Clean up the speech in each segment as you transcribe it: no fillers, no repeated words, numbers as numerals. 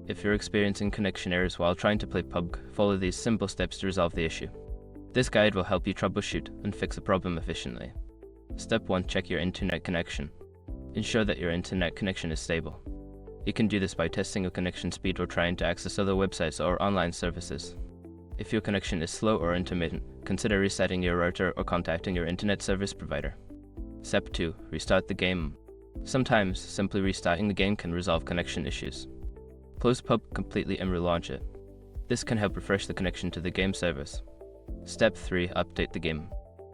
If you're experiencing connection errors while trying to play PUBG, follow these simple steps to resolve the issue. This guide will help you troubleshoot and fix a problem efficiently. Step 1. Check your internet connection. Ensure that your internet connection is stable. You can do this by testing your connection speed or trying to access other websites or online services. If your connection is slow or intermittent, consider resetting your router or contacting your internet service provider. Step 2. Restart the game. Sometimes, simply restarting the game can resolve connection issues. Close PUBG completely and relaunch it. This can help refresh the connection to the game service. Step 3. Update the game.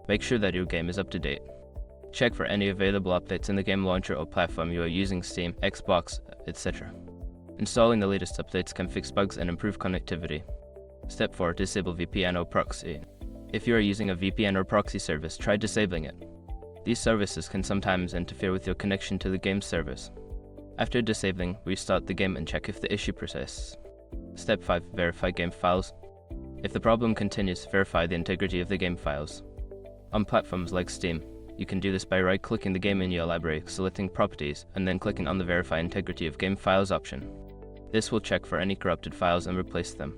Make sure that your game is up to date. Check for any available updates in the game launcher or platform you are using, Steam, Xbox, etc. Installing the latest updates can fix bugs and improve connectivity. Step 4. Disable VPN or proxy. If you are using a VPN or proxy service, try disabling it. These services can sometimes interfere with your connection to the game service. After disabling, restart the game and check if the issue persists. Step 5. Verify game files. If the problem continues, verify the integrity of the game files. On platforms like Steam, you can do this by right-clicking the game in your library, selecting Properties, and then clicking on the Verify Integrity of Game Files option. This will check for any corrupted files and replace them.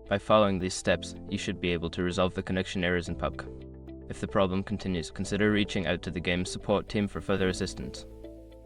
By following these steps, you should be able to resolve the connection errors in PUBG. If the problem continues, consider reaching out to the game's support team for further assistance.